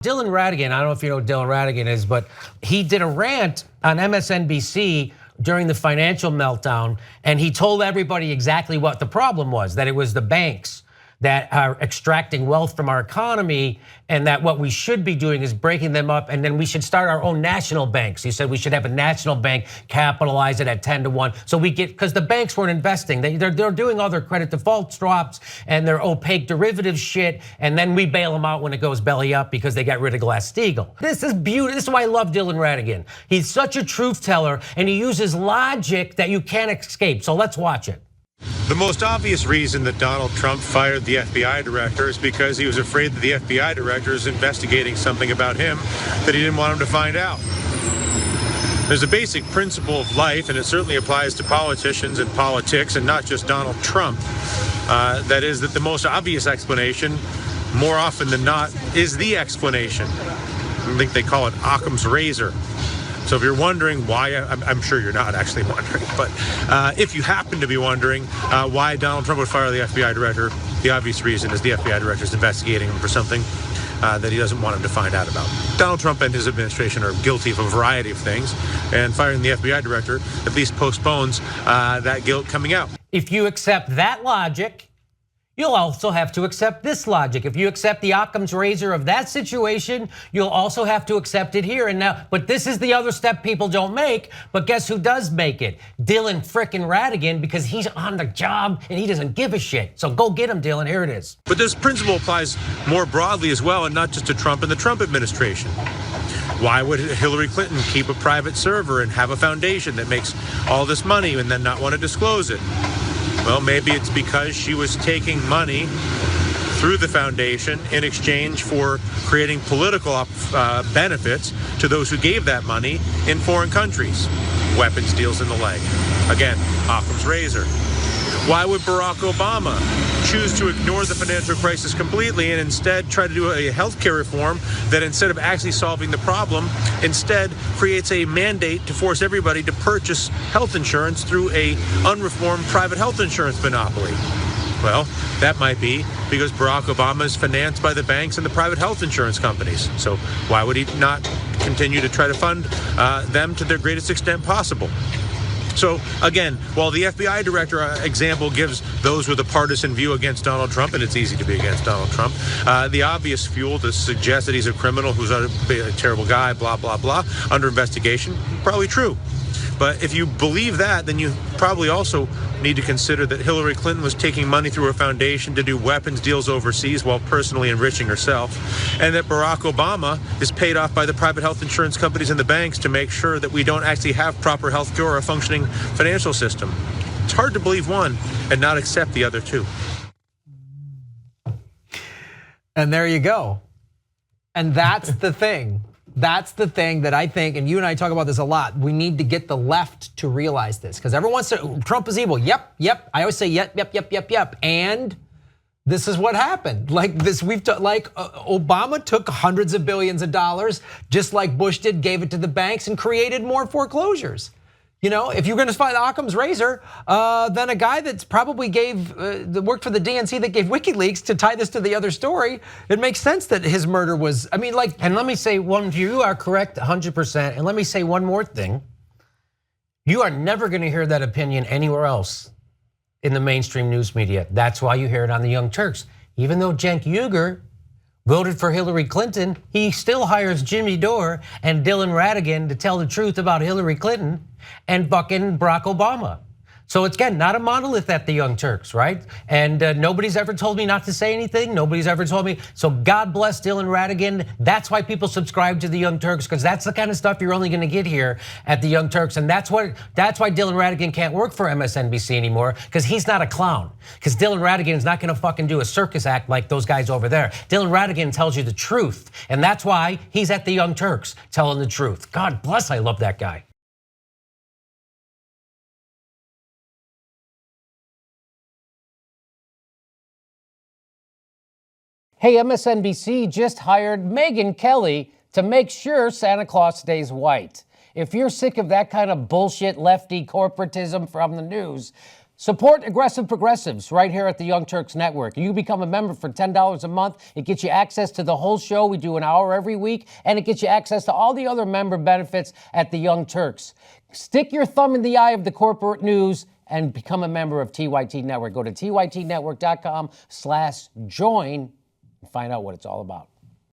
Dylan Ratigan, I don't know if you know who Dylan Ratigan is, but he did a rant on MSNBC during the financial meltdown, and he told everybody exactly what the problem was, that it was the banks that are extracting wealth from our economy, and that what we should be doing is breaking them up, and then we should start our own national banks. He said we should have a national bank, capitalize it at 10-1, so we get, because the banks weren't investing. They're doing all their credit default swaps and their opaque derivative shit, and then we bail them out when it goes belly up because they got rid of Glass-Steagall. This is beautiful. This is why I love Dylan Ratigan. He's such a truth teller, and he uses logic that you can't escape. So let's watch it. The most obvious reason that Donald Trump fired the FBI director is because he was afraid that the FBI director is investigating something about him that he didn't want him to find out. There's a basic principle of life, and it certainly applies to politicians and politics, and not just Donald Trump. That is that the most obvious explanation, more often than not, is the explanation. I think they call it Occam's razor. So if you're wondering why, I'm sure you're not actually wondering, but if you happen to be wondering why Donald Trump would fire the FBI director, the obvious reason is the FBI director is investigating him for something that he doesn't want him to find out about. Donald Trump and his administration are guilty of a variety of things, and firing the FBI director at least postpones that guilt coming out. If you accept that logic, you'll also have to accept this logic. If you accept the Occam's razor of that situation, you'll also have to accept it here and now. But this is the other step people don't make, but guess who does make it? Dylan frickin' Ratigan, because he's on the job and he doesn't give a shit. So go get him, Dylan, here it is. But this principle applies more broadly as well, and not just to Trump and the Trump administration. Why would Hillary Clinton keep a private server and have a foundation that makes all this money and then not want to disclose it? Well, maybe it's because she was taking money through the foundation in exchange for creating political benefits to those who gave that money in foreign countries. Weapons deals in the leg. Again, Occam's razor. Why would Barack Obama choose to ignore the financial crisis completely and instead try to do a healthcare reform that, instead of actually solving the problem, instead creates a mandate to force everybody to purchase health insurance through a unreformed private health insurance monopoly? Well, that might be because Barack Obama is financed by the banks and the private health insurance companies. So why would he not continue to try to fund them to their greatest extent possible? So again, while the FBI director example gives those with a partisan view against Donald Trump, and it's easy to be against Donald Trump, the obvious fuel to suggest that he's a criminal who's a terrible guy, blah, blah, blah, under investigation, probably true. But if you believe that, then you probably also need to consider that Hillary Clinton was taking money through her foundation to do weapons deals overseas while personally enriching herself, and that Barack Obama is paid off by the private health insurance companies and the banks to make sure that we don't actually have proper health care or a functioning financial system. It's hard to believe one and not accept the other two. And there you go. And that's the thing. That's the thing that I think, and you and I talk about this a lot, we need to get the left to realize this. Because everyone says Trump is evil. Yep. I always say yep. And this is what happened. Like this, Obama took hundreds of billions of dollars, just like Bush did, gave it to the banks and created more foreclosures. You know, if you're going to find Occam's razor, then a guy that's probably worked for the DNC that gave Wikileaks, to tie this to the other story, it makes sense that his murder was, and let me say you are correct 100%. And let me say one more thing. You are never going to hear that opinion anywhere else in the mainstream news media. That's why you hear it on the Young Turks. Even though Cenk Uygur voted for Hillary Clinton, he still hires Jimmy Dore and Dylan Ratigan to tell the truth about Hillary Clinton and fucking Barack Obama. So it's, again, not a monolith at the Young Turks, right? And nobody's ever told me not to say anything. Nobody's ever told me. So God bless Dylan Ratigan. That's why people subscribe to the Young Turks, because that's the kind of stuff you're only going to get here at the Young Turks. And that's why Dylan Ratigan can't work for MSNBC anymore, because he's not a clown. Because Dylan Ratigan is not going to fucking do a circus act like those guys over there. Dylan Ratigan tells you the truth. And that's why he's at the Young Turks telling the truth. God bless, I love that guy. Hey, MSNBC just hired Megyn Kelly to make sure Santa Claus stays white. If you're sick of that kind of bullshit lefty corporatism from the news, Support aggressive progressives right here at the Young Turks Network. You become a member for $10 a month. It gets you access to the whole show. We do an hour every week, and it gets you access to all the other member benefits at the Young Turks. Stick your thumb in the eye of the corporate news and become a member of TYT Network. Go to tytnetwork.com/join and find out what it's all about.